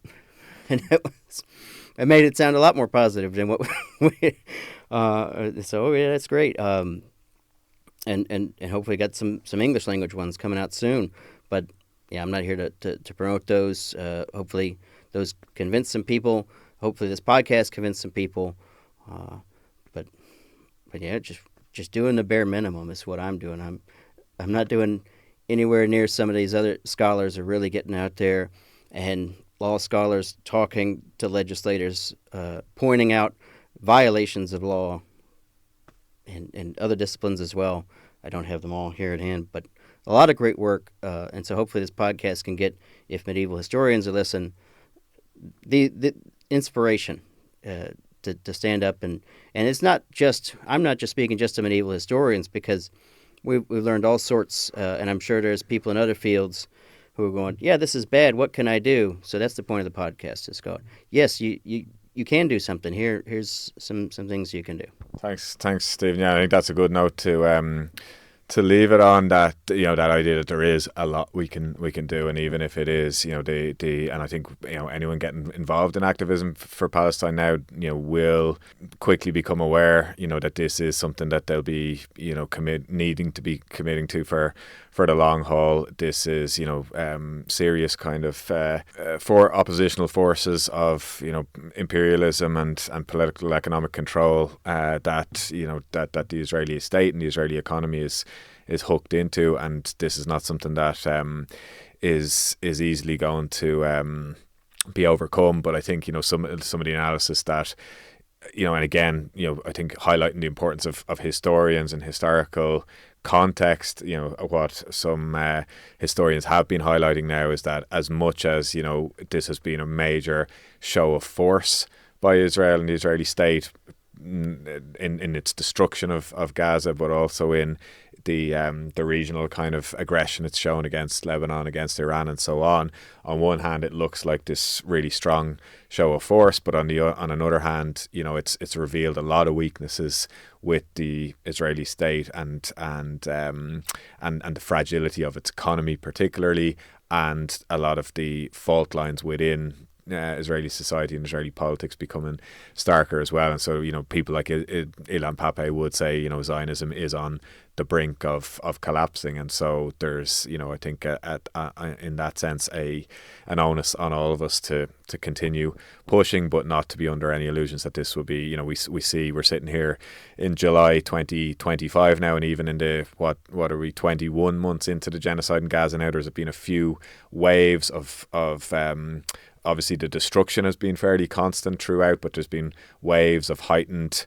and it made it sound a lot more positive than what we. So yeah, that's great. And hopefully got some English language ones coming out soon. But I'm not here to promote those. Hopefully, those convince some people. Hopefully, this podcast convinced some people. But yeah, just doing the bare minimum is what I'm doing. I'm not doing anywhere near some of these other scholars are really getting out there, and law scholars talking to legislators, pointing out violations of law, and other disciplines as well. I don't have them all here at hand, but a lot of great work. And so hopefully this podcast can get, if medieval historians are listening, the inspiration to stand up. And it's not just, I'm not just speaking just to medieval historians, because we've learned all sorts, and I'm sure there's people in other fields who are going, yeah, this is bad, what can I do? So that's the point of the podcast, is going, yes, you can do something. Here's some things you can do. Thanks, Stephen. Yeah, I think that's a good note to leave it on, that that idea that there is a lot we can do, and even if it is and I think anyone getting involved in activism for Palestine now will quickly become aware that this is something that they'll be needing to be committing to for the long haul. This is serious kind of for oppositional forces of imperialism and political economic control that the Israeli state and the Israeli economy is hooked into, and this is not something that is easily going to be overcome. But I think some of the analysis that and again I think highlighting the importance of historians and historical context, what some historians have been highlighting now is that as much as this has been a major show of force by Israel and the Israeli state in its destruction of Gaza, but also in the regional kind of aggression it's shown against Lebanon, against Iran, and so on. On one hand, it looks like this really strong show of force, but on another hand, it's revealed a lot of weaknesses with the Israeli state and the fragility of its economy, particularly, and a lot of the fault lines within Israeli society and Israeli politics becoming starker as well. And so people like Ilan Pappé would say Zionism is on the brink of collapsing, and so there's I think in that sense an onus on all of us to continue pushing, but not to be under any illusions that this will be we're sitting here in July 2025 now, and even in the what are we 21 months into the genocide in Gaza now, there's been a few waves of obviously the destruction has been fairly constant throughout, but there's been waves of heightened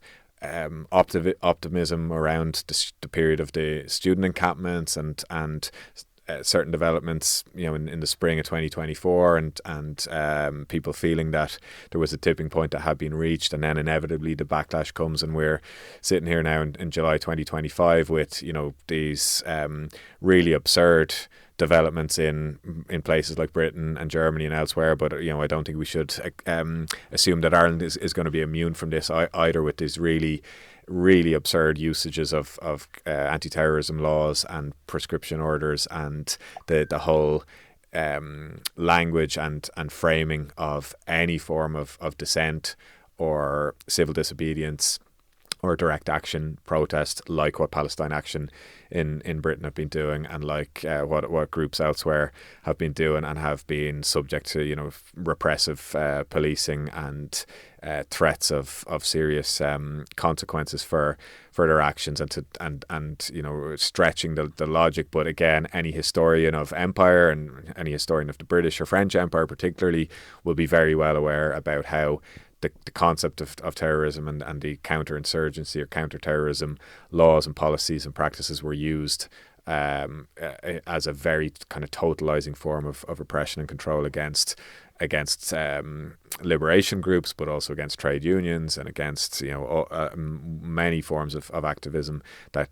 optimism around the period of the student encampments and certain developments in the spring of 2024, and people feeling that there was a tipping point that had been reached, and then inevitably the backlash comes, and we're sitting here now in July 2025 with these really absurd developments in places like Britain and Germany and elsewhere. But I don't think we should assume that Ireland is going to be immune from this either, with these really absurd usages of anti-terrorism laws and prescription orders, and the whole language and framing of any form of dissent or civil disobedience or direct action protest, like what Palestine Action in Britain have been doing, and like what groups elsewhere have been doing, and have been subject to repressive policing and threats of serious consequences for their actions, and stretching the logic. But again, any historian of empire, and any historian of the British or French Empire particularly, will be very well aware about how the concept of terrorism and the counterinsurgency or counterterrorism laws and policies and practices were used as a very kind of totalizing form of oppression and control against liberation groups, but also against trade unions and against many forms of activism that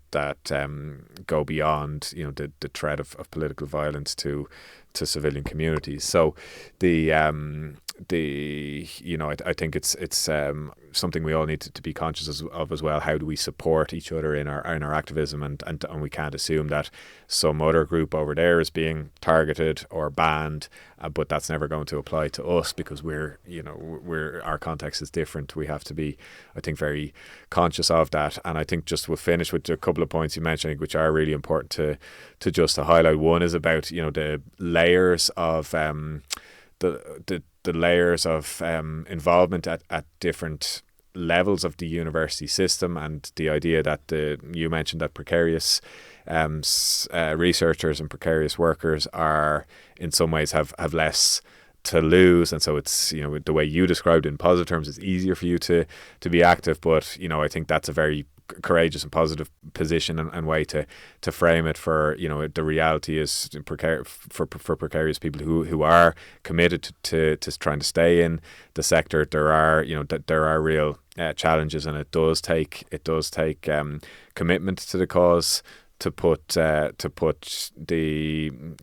go beyond the threat of political violence to civilian communities. So the I think it's something we all need to be conscious of as well. How do we support each other in our activism, and we can't assume that some other group over there is being targeted or banned, but that's never going to apply to us because our context is different. We have to be, I think, very conscious of that. And I think just we'll finish with a couple of points you mentioned, which are really important to highlight. One is about the layers of the layers of involvement at different levels of the university system, and the idea that you mentioned that precarious researchers and precarious workers are in some ways have less to lose, and so it's the way you described it in positive terms, it's easier for you to be active, but I think that's a very courageous and positive position and way to frame it. For the reality is for precarious people who are committed to trying to stay in the sector, there are real challenges, and it does take commitment to the cause to put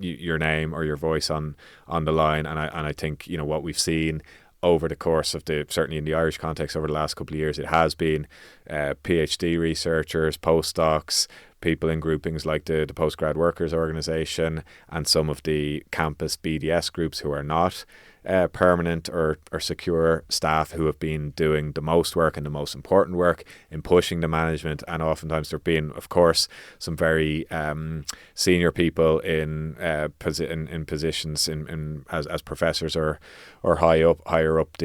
your name or your voice on the line. And I think what we've seen over the course of certainly in the Irish context over the last couple of years, it has been PhD researchers, postdocs, people in groupings like the Postgrad Workers Organisation, and some of the campus BDS groups who are not permanent or secure staff, who have been doing the most work and the most important work in pushing the management. And oftentimes there have been, of course, some very senior people in positions as professors or higher up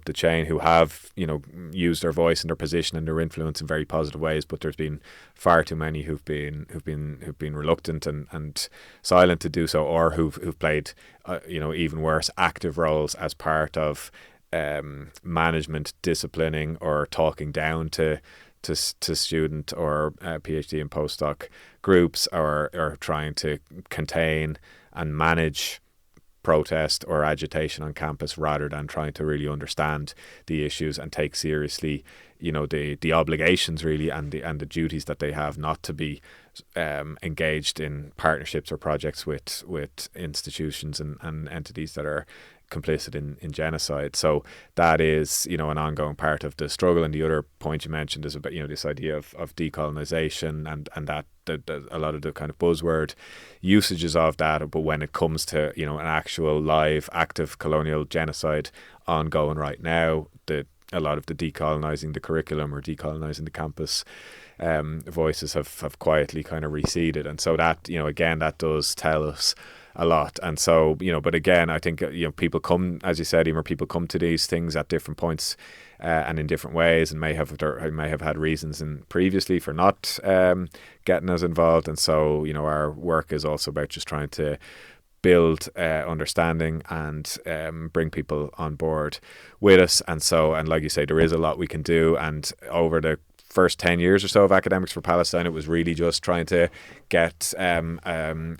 the chain, who have used their voice and their position and their influence in very positive ways, but there's been far too many who've been reluctant and silent to do so, or who've played even worse, active roles as part of management disciplining or talking down to student or PhD and postdoc groups, or trying to contain and manage protest or agitation on campus, rather than trying to really understand the issues and take seriously the obligations really and the duties that they have, not to be engaged in partnerships or projects with institutions and entities that are complicit in genocide. So that is an ongoing part of the struggle. And the other point you mentioned is about this idea of decolonization and that a lot of the kind of buzzword usages of that, but when it comes to an actual live active colonial genocide ongoing right now, a lot of the decolonizing the curriculum or decolonizing the campus voices have quietly kind of receded. And so that again, that does tell us a lot. And so but again, I think people come, as you said, Emer, people come to these things at different points and in different ways, and may have had reasons previously for not getting us involved. And so our work is also about just trying to build understanding and bring people on board with us. And like you say, there is a lot we can do. And over the first 10 years or so of Academics for Palestine, it was really just trying to get an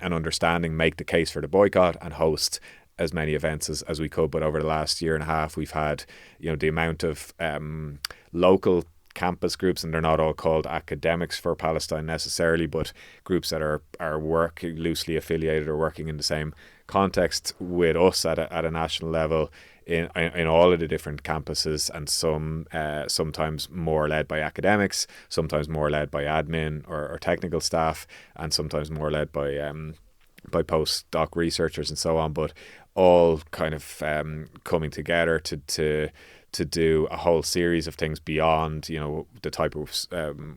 understanding, make the case for the boycott, and host as many events as we could. But over the last year and a half, we've had the amount of local campus groups, and they're not all called Academics for Palestine necessarily, but groups that are working loosely affiliated or working in the same context with us at a national level in all of the different campuses, and some sometimes more led by academics, sometimes more led by admin or technical staff, and sometimes more led by postdoc researchers and so on, but all kind of coming together to do a whole series of things beyond the type of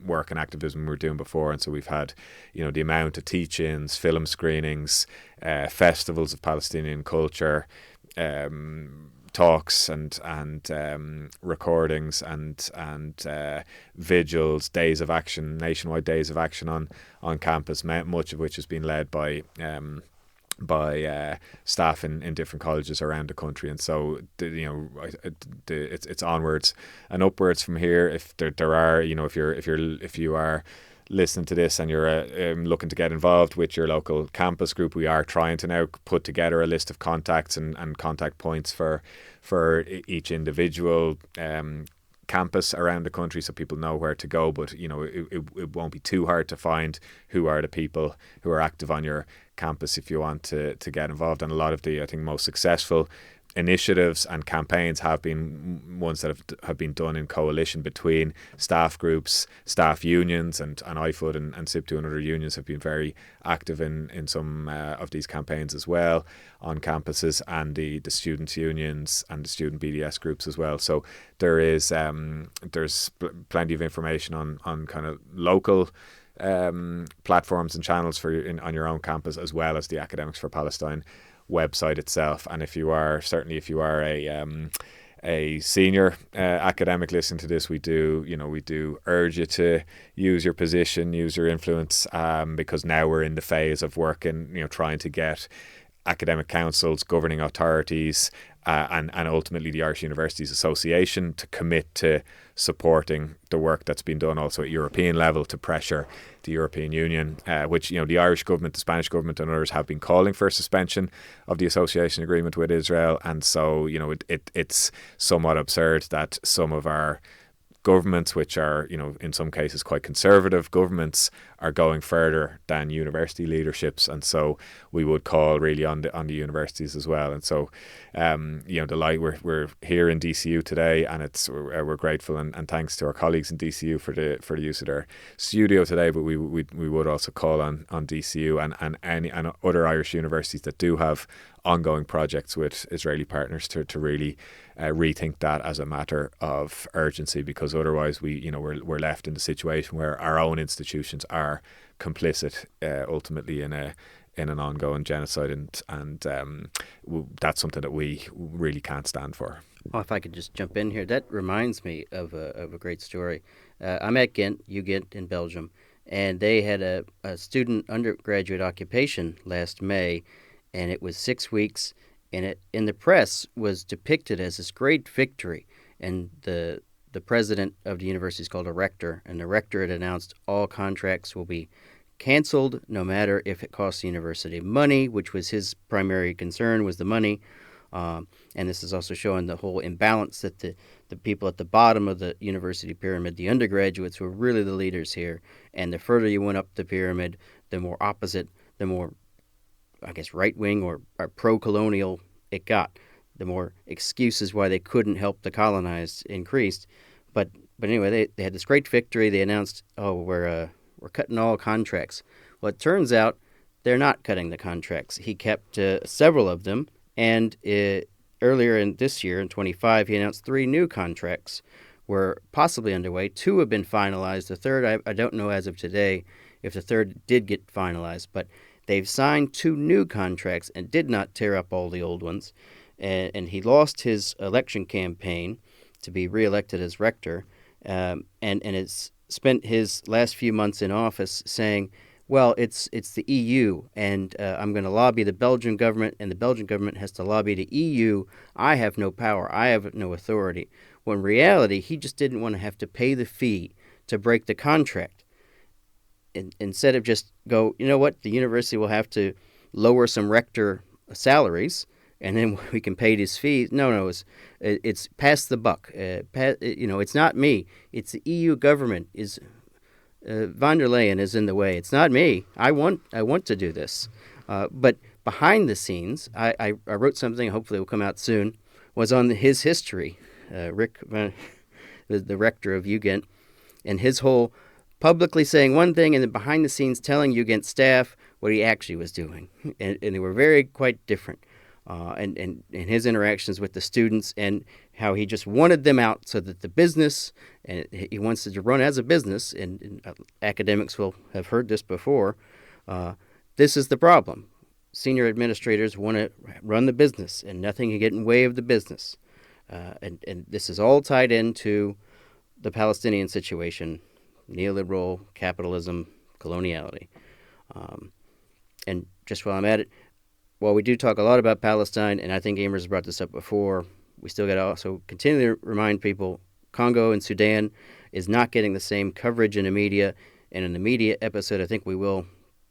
work and activism we were doing before. And so we've had the amount of teach-ins, film screenings, festivals of Palestinian culture, talks and recordings and vigils, days of action, nationwide days of action on campus, much of which has been led by staff in different colleges around the country. And so it's onwards and upwards from here. If there are if you are listening to this and you're looking to get involved with your local campus group, we are trying to now put together a list of contacts and contact points for each individual campus around the country, so people know where to go. But it won't be too hard to find who are the people who are active on your campus if you want to get involved. And a lot of the, I think, most successful initiatives and campaigns have been ones that have been done in coalition between staff groups, staff unions, and IFUD and SIPTU and other unions have been very active in some of these campaigns as well on campuses, and the students' unions and the student BDS groups as well. So there's plenty of information on kind of local platforms and channels on your own campus, as well as the Academics for Palestine website itself. And if you are a senior academic listening to this, we do urge you to use your position, use your influence, because now we're in the phase of working, trying to get academic councils, governing authorities, and ultimately the Irish Universities Association to commit to supporting the work that's been done also at European level to pressure the European Union, which the Irish government, the Spanish government and others have been calling for a suspension of the association agreement with Israel. And so it's somewhat absurd that some of our governments, which are in some cases quite conservative governments, are going further than university leaderships. And so we would call really on the universities as well. And so we're here in DCU today, and we're grateful and thanks to our colleagues in DCU for the use of their studio today. But we would also call on DCU and other Irish universities that do have ongoing projects with Israeli partners to really rethink that as a matter of urgency, because otherwise we're left in the situation where our own institutions are complicit ultimately in an ongoing genocide, and that's something that we really can't stand for. Well, if I could just jump in here, that reminds me of a great story. I'm at Ghent, Ghent in Belgium, and they had a student undergraduate occupation last May, and it was 6 weeks, and it in the press was depicted as this great victory. And the president of the university is called a rector, and the rector had announced all contracts will be canceled no matter if it costs the university money, which was his primary concern, was the money. And this is also showing the whole imbalance that the people at the bottom of the university pyramid, the undergraduates, were really the leaders here. And the further you went up the pyramid, the more opposite, the more, I guess, right-wing or pro-colonial it got. The more excuses why they couldn't help the colonized increased. But anyway, they had this great victory. They announced, we're cutting all contracts. Well, it turns out they're not cutting the contracts. He kept several of them, and earlier in this year, in 25, he announced 3 new contracts were possibly underway. 2 have been finalized. The third, I don't know as of today if the third did get finalized, but they've signed 2 new contracts and did not tear up all the old ones. And he lost his election campaign to be reelected as rector, and has spent his last few months in office saying, well, it's the EU, and I'm going to lobby the Belgian government, and the Belgian government has to lobby the EU. I have no power. I have no authority. When in reality, he just didn't want to have to pay the fee to break the contract. Instead of just go, you know what, the university will have to lower some rector salaries, and then we can pay his fees. No, it's pass the buck. It's not me. It's the EU government. Von der Leyen is in the way. It's not me. I want to do this. But behind the scenes, I wrote something, hopefully it will come out soon, was on his history. Rick, the rector of Ghent, and his whole publicly saying one thing and then behind the scenes telling Ghent staff what he actually was doing. And they were quite different. And his interactions with the students, and how he just wanted them out so that the business, and he wants it to run as a business, and academics will have heard this before, this is the problem. Senior administrators want to run the business, and nothing can get in the way of the business. And this is all tied into the Palestinian situation, neoliberal capitalism, coloniality. And just while I'm at it, while we do talk a lot about Palestine, and I think Emer's brought this up before, we still got to also continue to remind people Congo and Sudan is not getting the same coverage in the media. And in the media episode, I think we will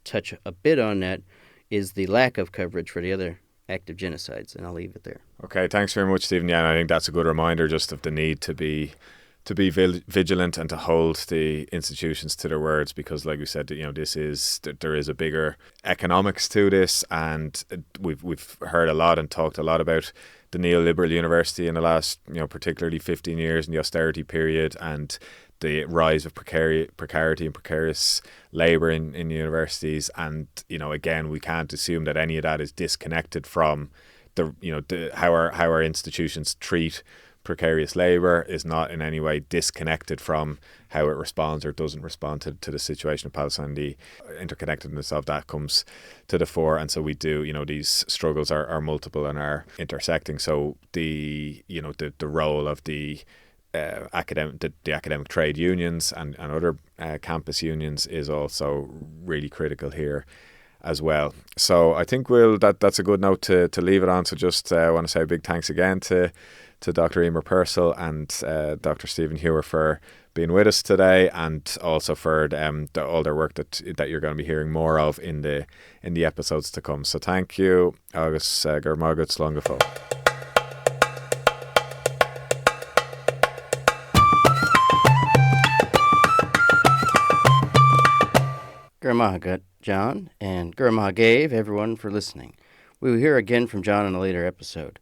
touch a bit on that, is the lack of coverage for the other active genocides. And I'll leave it there. Okay, thanks very much, Stephen. Yeah, and I think that's a good reminder just of the need to be vigilant and to hold the institutions to their words, because like we said, there is a bigger economics to this, and we've heard a lot and talked a lot about the neoliberal university in the last, particularly 15 years in the austerity period, and the rise of precarity and precarious labour in universities. And, again, we can't assume that any of that is disconnected from how our institutions treat precarious labour, is not in any way disconnected from how it responds or doesn't respond to the situation of Palestine. The interconnectedness of that comes to the fore, and so we do, these struggles are multiple and are intersecting. So the role of the academic trade unions and other campus unions is also really critical here as well. So I think that's a good note to leave it on. So just want to say a big thanks again to Dr. Emer Purcell and Dr. Stephen Hewer for being with us today, and also for all their work that you're going to be hearing more of in the episodes to come. So thank you. Agus gur mágad slán go fóill. Gurmahagat, John, and Gurmahagav, everyone, for listening. We will hear again from John in a later episode.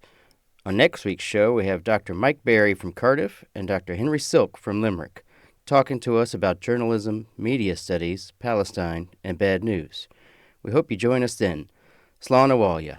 On next week's show, we have Dr. Mike Berry from Cardiff and Dr. Henry Silk from Limerick, talking to us about journalism, media studies, Palestine, and bad news. We hope you join us then. Slán Abhaile.